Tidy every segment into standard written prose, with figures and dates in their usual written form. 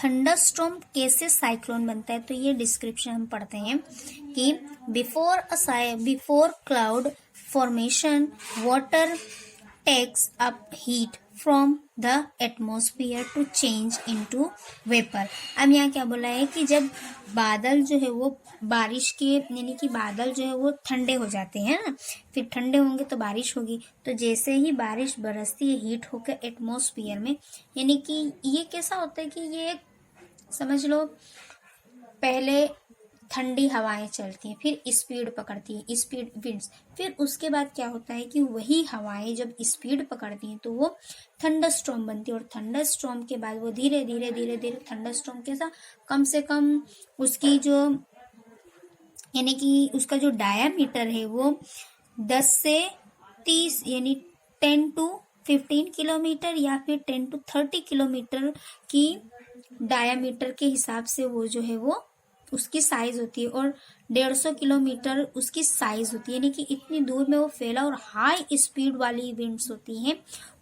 Thunderstorm कैसे cyclone बनता है, तो ये डिस्क्रिप्शन हम पढ़ते हैं कि before cloud formation water takes up heat from the atmosphere to change into vapour. अब यहाँ क्या बोला है कि जब बादल जो है वो बारिश के यानी कि बादल जो है वो ठंडे हो जाते हैं ना, फिर ठंडे होंगे तो बारिश होगी। तो जैसे ही बारिश बरसती है हीट होकर एटमॉस्फेयर में, यानी कि ये कैसा होता है कि ये समझ लो पहले ठंडी हवाएं चलती हैं, फिर स्पीड पकड़ती हैं, स्पीड विंड्स, फिर उसके बाद क्या होता है कि वही हवाएं जब स्पीड पकड़ती हैं तो वो थंडरस्टॉर्म बनती है। और थंडरस्टॉर्म के बाद वो धीरे धीरे धीरे धीरे थंडरस्टॉर्म कैसा कम से कम उसकी जो यानी कि उसका जो डायामीटर है वो 10 से 30 यानी 10 to 15 किलोमीटर या फिर 10 to 30 किलोमीटर की डायामीटर के हिसाब से वो जो है वो उसकी साइज होती है, और 150 किलोमीटर उसकी साइज होती है, यानी कि इतनी दूर में वो फैला और हाई स्पीड वाली विंड्स होती हैं।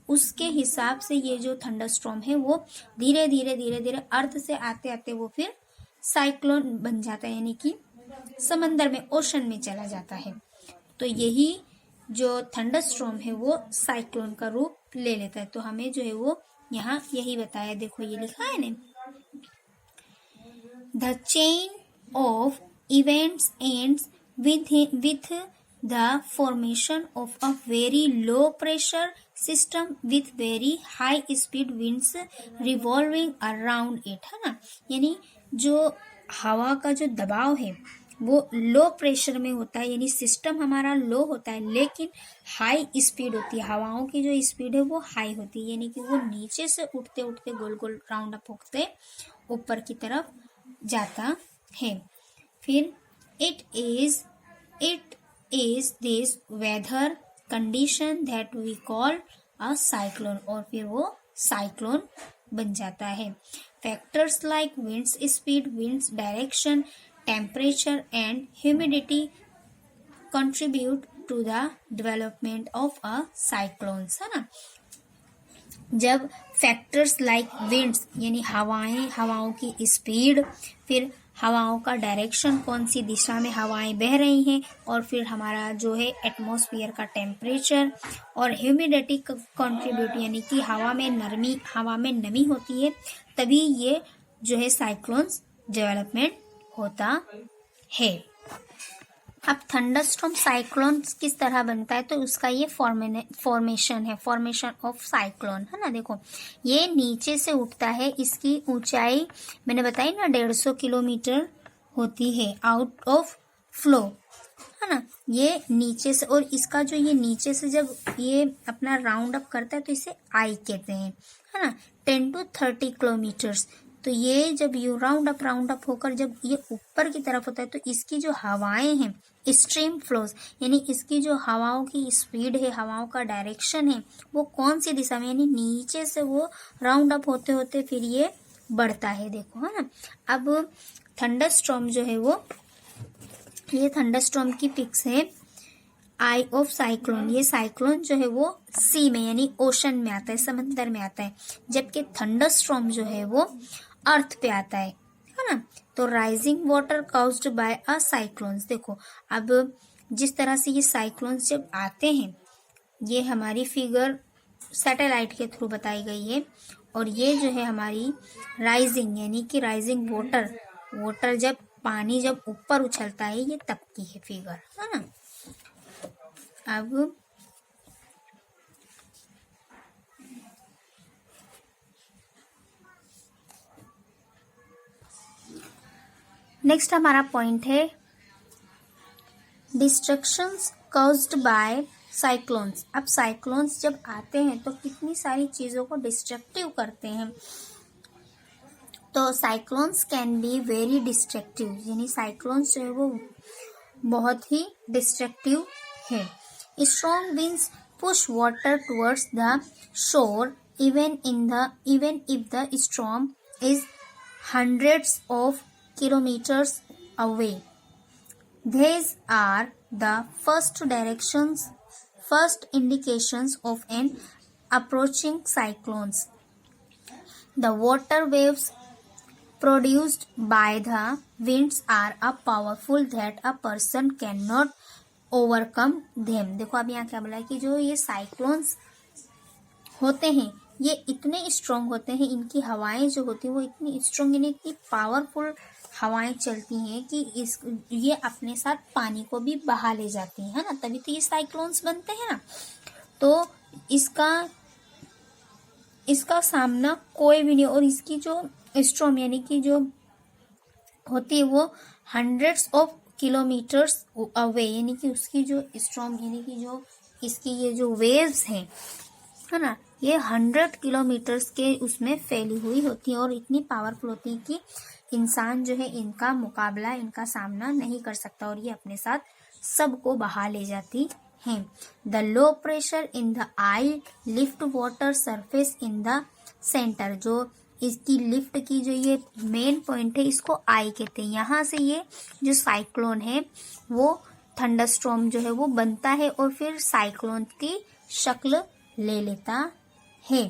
उसके हिसाब से ये जो थंडरस्टॉर्म है वो धीरे धीरे धीरे धीरे अर्थ से आते आते वो फिर साइक्लोन बन जाता है, यानी कि समंदर में ओशन में चला जाता है। तो यही जो थंडरस्टॉर्म है वो साइक्लोन का रूप ले लेता है। तो हमें जो है वो यहाँ यही बताया, देखो ये लिखा है ना, the chain of events ends with the formation of a very low pressure system with very high speed winds revolving around it, है ना। यानी जो हवा का जो दबाव है वो लो प्रेशर में होता है, यानी सिस्टम हमारा लो होता है लेकिन हाई स्पीड होती है, हवाओं की जो स्पीड है वो हाई होती है, यानी कि वो नीचे से उठते उठते गोल गोल राउंड अप होते ऊपर की तरफ जाता है। फिर it is this weather condition that we call a cyclone, और फिर वो साइक्लोन बन जाता है। Factors like winds speed, winds direction, temperature and humidity contribute to the development of a cyclones, है ना। जब फैक्टर्स लाइक विंड्स यानी हवाओं की स्पीड, फिर हवाओं का डायरेक्शन, कौन सी दिशा में हवाएं बह रही हैं, और फिर हमारा जो है एटमॉस्फेयर का टेम्परेचर और ह्यूमिडिटी कंट्रीब्यूट यानी कि हवा में नमी होती है, तभी ये जो है साइक्लोन्स डेवलपमेंट होता है। अब थंडरस्टॉर्म साइक्लोन किस तरह बनता है, तो उसका ये फॉर्मेशन है, फॉर्मेशन ऑफ साइक्लोन, है ना। देखो ये नीचे से उठता है, इसकी ऊंचाई मैंने बताई ना 150 किलोमीटर होती है आउट ऑफ फ्लो, है ना। ये नीचे से, और इसका जो ये नीचे से जब ये अपना राउंड अप करता है तो इसे आई कहते हैं, है ना, 10 to 30 किलोमीटर्स। तो ये जब यू राउंड अप होकर जब ये ऊपर की तरफ होता है तो इसकी जो हवाएं हैं स्ट्रीम फ्लोज, यानी इसकी जो हवाओं की स्पीड है, हवाओं का डायरेक्शन है, वो कौन सी दिशा में, यानी नीचे से वो राउंड अप होते होते फिर ये बढ़ता है, देखो, है ना। अब थंडरस्टॉर्म जो है वो, ये थंडरस्टॉर्म की पिक्स है आई ऑफ साइक्लोन। ये साइक्लोन जो है वो सी में यानी ओशन में आता है, समंदर में आता है, जबकि थंडरस्टॉर्म जो है वो अर्थ पे आता है ना। तो राइजिंग वाटर काउज्ड बाय अ साइक्लोन्स, देखो अब जिस तरह से ये साइक्लोन्स जब आते हैं, ये हमारी फिगर सैटेलाइट के थ्रू बताई गई है, और ये जो है हमारी राइजिंग यानी कि राइजिंग वाटर जब पानी जब ऊपर उछलता है, ये तब की है फिगर, है ना। अब नेक्स्ट हमारा पॉइंट है डिस्ट्रक्शंस कॉज्ड बाय साइक्लोन्स। अब साइक्लोन्स जब आते हैं तो कितनी सारी चीज़ों को डिस्ट्रक्टिव करते हैं। तो cyclones can be very destructive, यानी साइक्लोन्स जो है वो बहुत ही डिस्ट्रक्टिव है। Strong winds push water towards the shore even if the storm is hundreds of kilometers away. These are the first indications of an approaching cyclone. The water waves produced by the winds are a powerful that a person cannot overcome them। देखो अब यहाँ क्या बोला है कि जो ये cyclones होते हैं ये इतने स्ट्रॉन्ग होते हैं, इनकी हवाएं जो होती हैं वो इतनी स्ट्रॉन्ग, यानी इतनी पावरफुल हवाएं चलती हैं कि ये अपने साथ पानी को भी बहा ले जाती हैं, है ना, तभी तो ये साइक्लोन्स बनते हैं ना। तो इसका सामना कोई भी नहीं, और इसकी जो स्ट्रॉम यानी कि जो होती है वो हंड्रेड्स ऑफ किलोमीटर्स अवे, यानी कि उसकी जो स्ट्रॉम यानी कि जो इसकी ये जो वेव्स हैं, है ना, ये 100 किलोमीटर्स के उसमें फैली हुई होती है और इतनी पावरफुल होती है कि इंसान जो है इनका मुकाबला, इनका सामना नहीं कर सकता और ये अपने साथ सबको बहा ले जाती हैं। The low pressure in the I lift water surface in the centre, जो इसकी लिफ्ट की जो ये मेन पॉइंट है इसको आई कहते हैं। यहाँ से ये जो साइक्लोन है वो थंडरस्टॉर्म जो है वो बनता है और फिर साइक्लोन की शक्ल ले लेता है।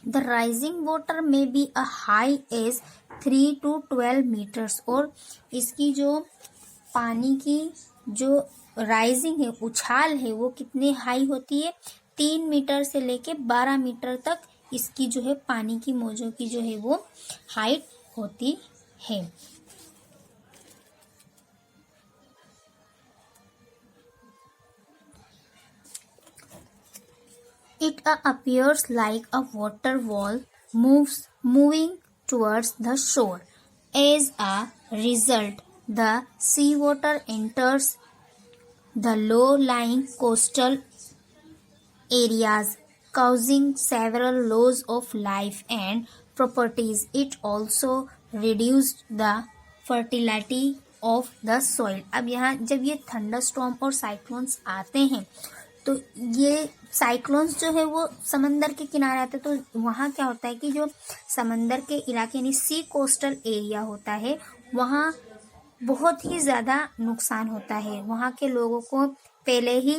The rising water may be a high as 3 to 12 metres, और इसकी जो पानी की जो राइजिंग है, उछाल है, वो कितने हाई होती है, 3 मीटर से लेके 12 मीटर तक इसकी जो है पानी की मौजों की जो है वो हाइट होती है। It appears like a water wall moving towards the shore. As a result, the seawater enters the low-lying coastal areas, causing several loss of life and properties. It also reduced the fertility of the soil. अब यहाँ जब ये thunderstorm और cyclones आते हैं तो ये cyclones जो है वो समंदर के किनारे आते हैं, तो वहाँ क्या होता है कि जो समंदर के इलाके यानी सी कोस्टल एरिया होता है वहाँ बहुत ही ज़्यादा नुकसान होता है। वहाँ के लोगों को पहले ही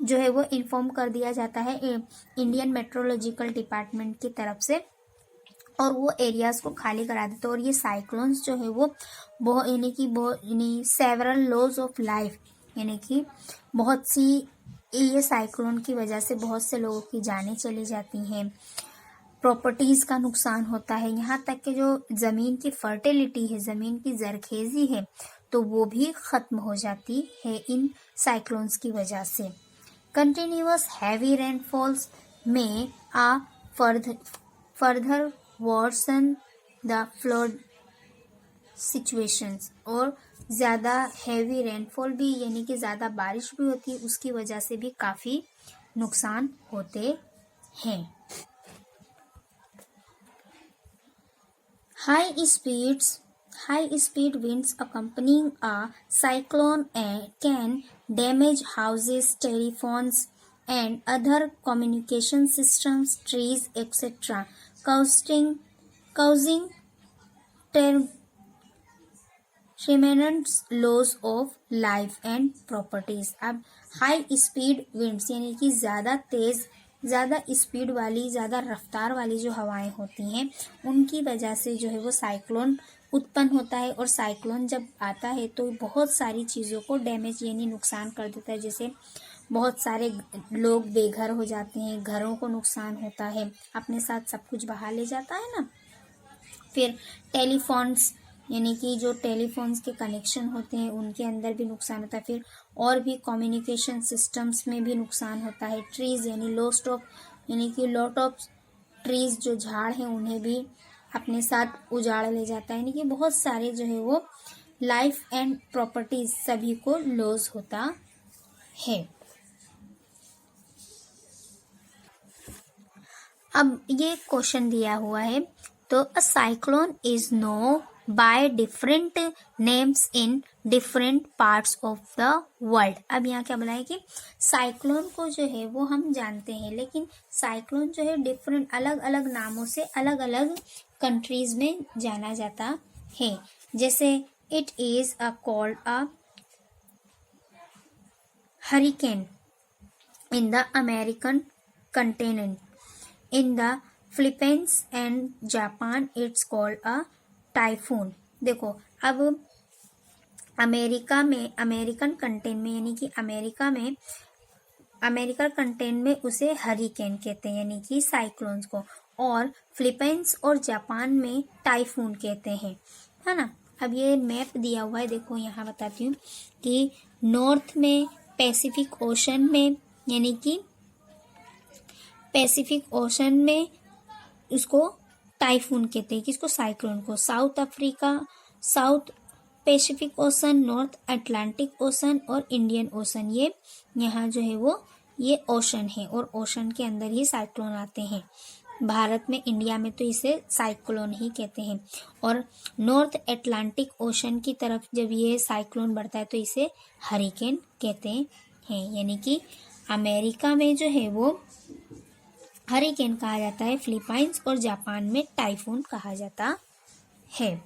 जो है वो इन्फॉर्म कर दिया जाता है इंडियन मेट्रोलॉजिकल डिपार्टमेंट की तरफ से, और वो एरियाज को खाली करा देते। और ये साइक्लोन्स जो है वो बहुत यानी सेवरल लॉस ऑफ लाइफ, यानी कि बहुत सी ये साइक्लोन की वजह से बहुत से लोगों की जानें चली जाती हैं, प्रॉपर्टीज़ का नुकसान होता है, यहाँ तक कि जो ज़मीन की फर्टिलिटी है, ज़मीन की जरखेज़ी है, तो वो भी ख़त्म हो जाती है इन साइक्लोन्स की वजह से। Continuous heavy rainfalls may a further worsen the flood situations, और ज़्यादा हैवी रेनफॉल भी यानी कि ज़्यादा बारिश भी होती है, उसकी वजह से भी काफ़ी नुकसान होते हैं। High speed winds accompanying a cyclone can damage houses, telephones and other communication systems, trees, etc., causing tremendous loss of life and properties। अब हाई स्पीड विंड्स यानी कि ज़्यादा स्पीड वाली, ज़्यादा रफ्तार वाली जो हवाएं होती हैं उनकी वजह से जो है वो साइक्लोन उत्पन्न होता है, और साइक्लोन जब आता है तो बहुत सारी चीज़ों को डैमेज यानी नुकसान कर देता है। जैसे बहुत सारे लोग बेघर हो जाते हैं, घरों को नुकसान होता है, अपने साथ सब कुछ बहा ले जाता है ना। फिर टेलीफोन्स यानी कि जो टेलीफोन्स के कनेक्शन होते हैं उनके अंदर भी नुकसान होता है। फिर और भी कम्युनिकेशन सिस्टम्स में भी नुकसान होता है। ट्रीज़ यानी लॉट ऑफ ट्रीज़ जो झाड़ हैं उन्हें भी अपने साथ उजाड़ ले जाता है, यानी कि बहुत सारे जो है वो लाइफ एंड प्रॉपर्टीज सभी को लॉस होता है। अब ये क्वेश्चन दिया हुआ है, तो a cyclone is known by different names in different parts of the world. अब यहाँ क्या बोला है कि साइक्लोन को जो है वो हम जानते हैं, लेकिन साइक्लोन जो है डिफरेंट अलग अलग नामों से अलग अलग कंट्रीज में जाना जाता है। जैसे it is called a hurricane in the American continent, in the Philippines and Japan it's called a typhoon. देखो अब अमेरिका में, अमेरिकन कंटेंट में, यानी कि अमेरिकन कंटेंट में उसे हरिकेन कहते हैं, यानी कि साइक्लोन्स को, और फिलीपींस और जापान में टाइफून कहते हैं, है ना। अब ये मैप दिया हुआ है, देखो यहाँ बताती हूँ कि नॉर्थ में पैसिफिक ओशन में, यानी कि पैसिफिक ओशन में उसको टाइफून कहते हैं, किसको, साइक्लोन को। South Africa, south Pacific ocean, north Atlantic ocean और इंडियन ओशन, ये यहाँ जो है वो ये ओशन है, और ओशन के अंदर ही साइक्लोन आते हैं। भारत में, इंडिया में तो इसे साइक्लोन ही कहते हैं, और नॉर्थ अटलांटिक ओशन की तरफ जब ये साइक्लोन बढ़ता है तो इसे हरिकेन कहते हैं, यानी कि अमेरिका में जो है वो हरिकेन कहा जाता है, फिलीपींस और जापान में टाइफून कहा जाता है।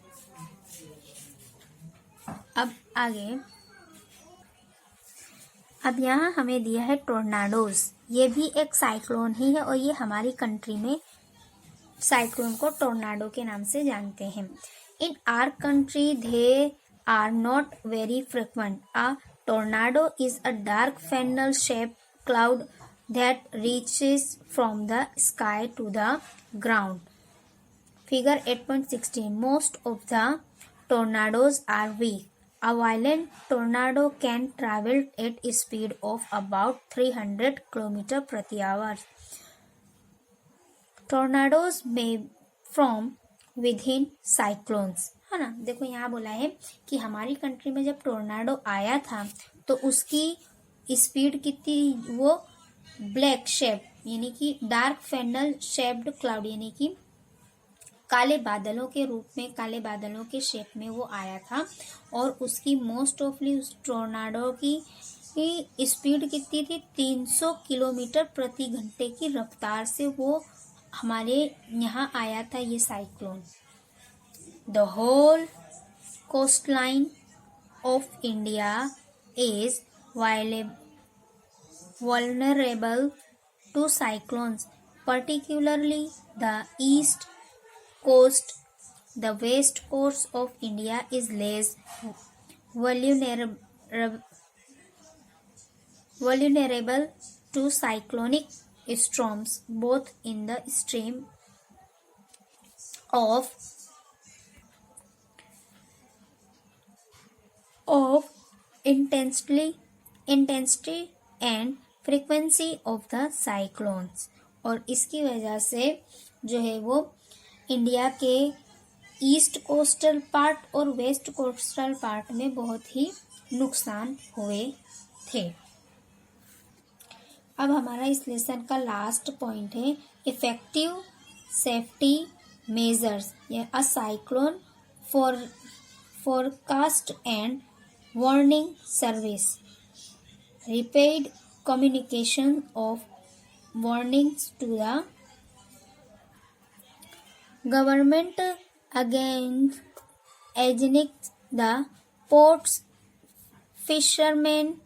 अब आगे, अब यहाँ हमें दिया है टोर्नाडोज। ये भी एक साइक्लोन ही है, और ये हमारी कंट्री में साइक्लोन को टोर्नाडो के नाम से जानते हैं। In our country they are not very frequent. A tornado is a dark funnel shape cloud that reaches from the sky to the ground. Figure 8.16. Most of the tornadoes are weak. A violent tornado can travel at a speed of about 300 km प्रति hour. Tornadoes may form within cyclones, है ना। देखो यहाँ बोला है कि हमारी country में जब टोर्नाडो आया था तो उसकी स्पीड कितनी, वो ब्लैक शेप, यानी कि डार्क फेनल शेप्ड क्लाउड, यानी कि काले बादलों के रूप में, काले बादलों के शेप में वो आया था, और उसकी मोस्ट ऑफली उस टोर्नाडो की स्पीड कितनी थी, 300 किलोमीटर प्रति घंटे की रफ्तार से वो हमारे यहाँ आया था ये cyclone. The whole coastline of India is vulnerable to cyclones, particularly the east coast. The west coast of India is less vulnerable to cyclonic storms, both in the stream of intensity and frequency of the cyclones. और इसकी वजह से जो है वो India के east coastal part और waste coastal part में बहुत ही नुकसान हुए थे। अब हमारा इस लेसन का लास्ट पॉइंट है effective safety measures, a cyclone forecast and warning service, rapid communication of warnings to the government against the ports, fishermen,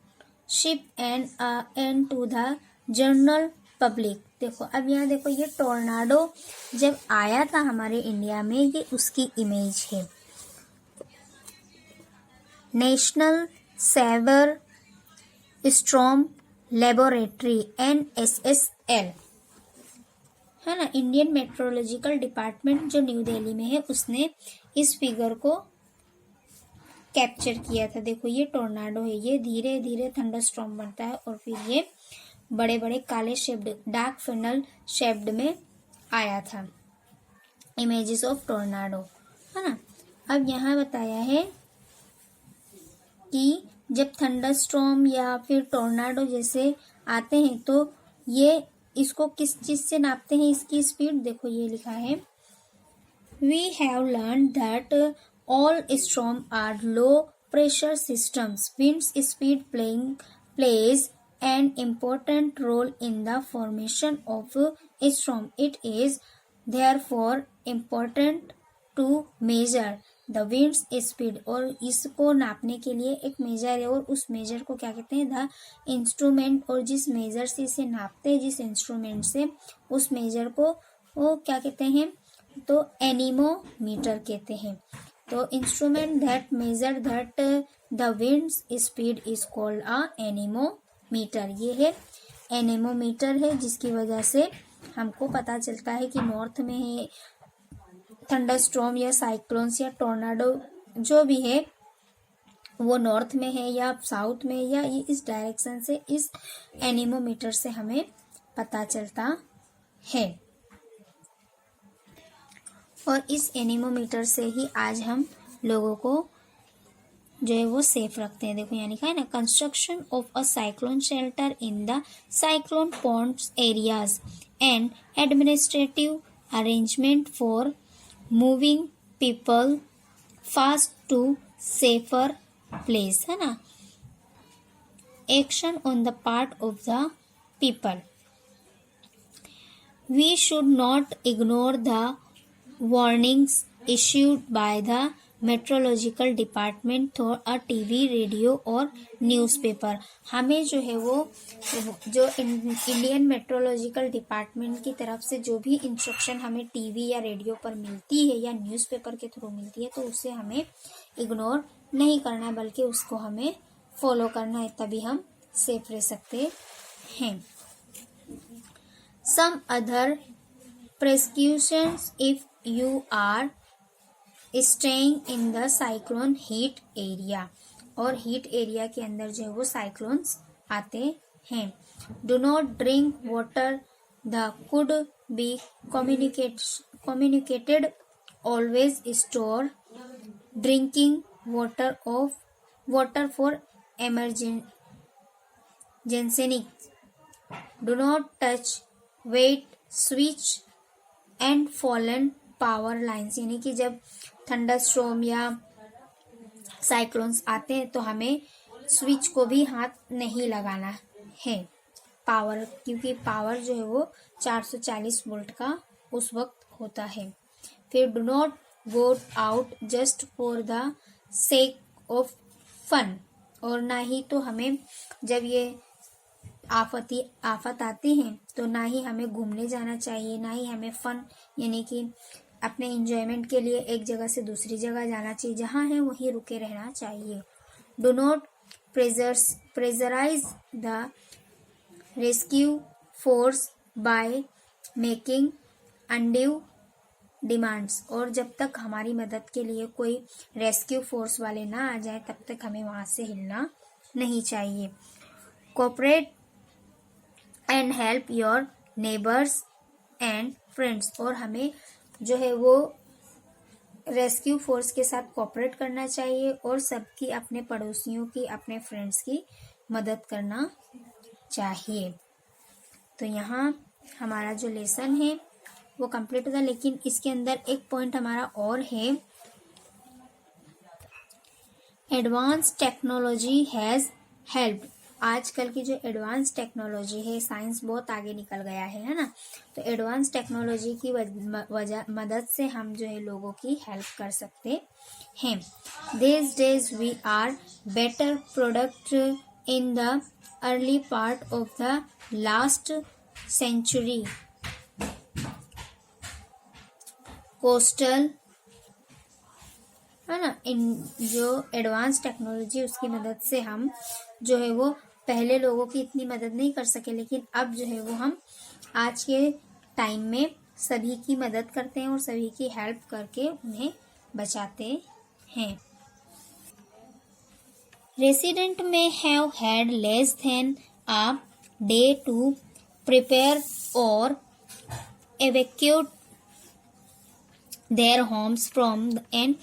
ship and to the general public। देखो अब यहाँ देखो, ये टोर्नाडो जब आया था हमारे इंडिया में, ये उसकी इमेज है। National severe storm laboratory NSSL, है ना, इंडियन मेट्रोलॉजिकल डिपार्टमेंट जो न्यू दिल्ली में है, उसने इस फिगर को कैप्चर किया था। देखो ये टोर्नाडो है, ये धीरे धीरे थंडरस्टॉर्म बनता है और फिर ये बड़े बड़े काले शेप्ड, डार्क फनल शेप्ड में आया था। इमेजेस ऑफ टोर्नाडो, है ना। अब यहाँ बताया है कि जब थंडरस्टॉर्म या फिर टोर्नाडो जैसे आते हैं तो ये इसको किस चीज से नापते हैं, इसकी स्पीड। देखो ये लिखा है, we have learn that all storm are low pressure systems, winds speed plays an important role in the formation of a storm. It is therefore important to measure the wind's speed। और इसको नापने के लिए एक major है, और उस major को क्या कहते हैं, द इंस्ट्रूमेंट। और जिस मेजर से इसे नापते हैं, जिस इंस्ट्रूमेंट से, उस मेजर को वो क्या कहते हैं, तो एनीमोमीटर कहते हैं। तो instrument that measure that the winds speed is called a anemometer. ये है एनीमोमीटर है, जिसकी वजह से हमको पता चलता है कि नॉर्थ में है थंडरस्टॉर्म या साइक्लोन्स या टोर्नाडो जो भी है वो नॉर्थ में है या साउथ में, या ये इस डायरेक्शन से इस एनीमोमीटर से हमें पता चलता है। और इस एनीमोमीटर से ही आज हम लोगों को जो है वो सेफ रखते हैं। देखो यहाँ लिखा है ना, construction of a cyclone shelter in the cyclone पॉन्ड्स areas and administrative arrangement for moving people fast to safer place, है ना। Action on the part of the people, we should not ignore the warnings issued by the meteorological department through a TV, radio और newspaper. हमें जो है वो जो Indian meteorological department की तरफ से जो भी इंस्ट्रक्शन हमें टीवी या रेडियो पर मिलती है या न्यूज़पेपर के थ्रू मिलती है, तो उसे हमें इग्नोर नहीं करना है, बल्कि उसको हमें फॉलो करना है, तभी हम सेफ रह सकते हैं। Some other precautions if you are staying in the cyclone heat area, और हीट एरिया के अंदर जो है वो साइक्लोन्स आते हैं। Do not drink water the could be communicated, always store drinking water for emergency, do not touch wet switch and fallen power lines, यानी कि जब थंडरस्टॉर्म या साइक्लोन्स आते हैं तो हमें स्विच को भी हाथ नहीं लगाना है पावर, क्योंकि पावर जो है वो 440 वोल्ट का उस वक्त होता है। फिर do not go out just for the sake of fun, और ना ही तो हमें जब ये आफत आती हैं तो ना ही हमें घूमने जाना चाहिए, ना ही हमें फन यानी कि अपने इंजॉयमेंट के लिए एक जगह से दूसरी जगह जाना चाहिए, जहाँ है वहीं रुके रहना चाहिए। Do not pressurise the rescue force by making undue demands, और जब तक हमारी मदद के लिए कोई रेस्क्यू फोर्स वाले ना आ जाए तब तक हमें वहाँ से हिलना नहीं चाहिए। Cooperate and help your neighbours and friends, और हमें जो है वो रेस्क्यू फोर्स के साथ कोऑपरेट करना चाहिए और सबकी, अपने पड़ोसियों की, अपने फ्रेंड्स की मदद करना चाहिए। तो यहाँ हमारा जो लेसन है वो कंप्लीट होता है, लेकिन इसके अंदर एक पॉइंट हमारा और है, एडवांस टेक्नोलॉजी हैज़ हेल्प्ड। आजकल की जो एडवांस टेक्नोलॉजी है, साइंस बहुत आगे निकल गया है ना, तो एडवांस टेक्नोलॉजी की मदद से हम जो है लोगों की हेल्प कर सकते हैं। This days we are better product in the early part of the last century, coastal, है ना। इन जो एडवांस टेक्नोलॉजी उसकी मदद से हम जो है वो पहले लोगों की इतनी मदद नहीं कर सके, लेकिन अब जो है वो हम आज के टाइम में सभी की मदद करते हैं और सभी की हेल्प करके उन्हें बचाते हैं। Resident may have had less than a day to prepare और evacuate their homes from an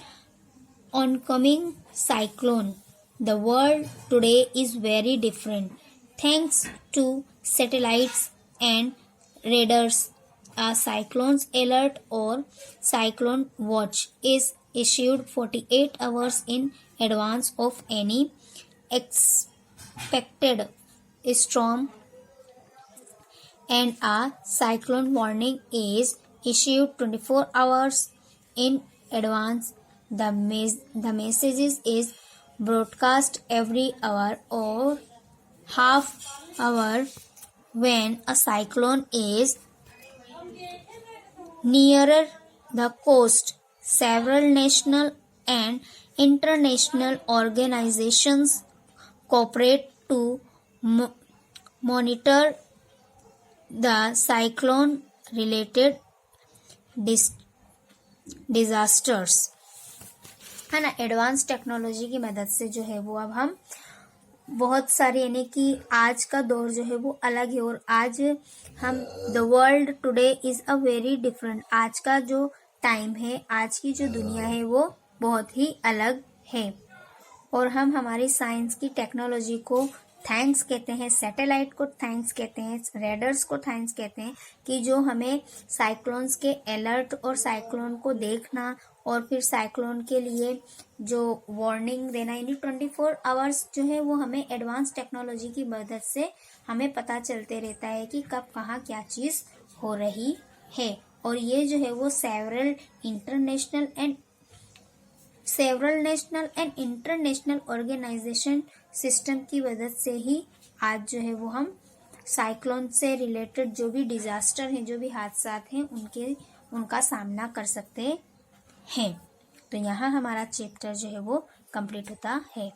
oncoming cyclone. The world today is very different. Thanks to satellites and radars, a cyclone alert or cyclone watch is issued 48 hours in advance of any expected storm, and a cyclone warning is issued 24 hours in advance. The messages is broadcast every hour or half hour when a cyclone is nearer the coast. Several national and international organizations cooperate to monitor the cyclone related disasters. है ना, advance technology की मदद से जो है वो अब हम बहुत सारे, यानी कि आज का दौर जो है वो अलग है, और आज हम the world today is a very different. आज का जो टाइम है, आज की जो दुनिया है वो बहुत ही अलग है, और हम हमारी साइंस की टेक्नोलॉजी को थैंक्स कहते हैं, सैटेलाइट को थैंक्स कहते हैं, रेडर्स को थैंक्स कहते हैं, कि जो हमें साइक्लोन्स के अलर्ट और साइक्लोन को देखना और फिर साइक्लोन के लिए जो वार्निंग देना, यानी 24 आवर्स जो है वो हमें एडवांस टेक्नोलॉजी की मदद से हमें पता चलते रहता है कि कब कहाँ क्या चीज़ हो रही है. और ये जो है वो several national and international organisation system की मदद से ही आज जो है वो हम साइक्लोन से रिलेटेड जो भी डिजास्टर हैं, जो भी हादसा हैं, उनका सामना कर सकते हैं. तो यहाँ हमारा चैप्टर जो है वो कंप्लीट होता है.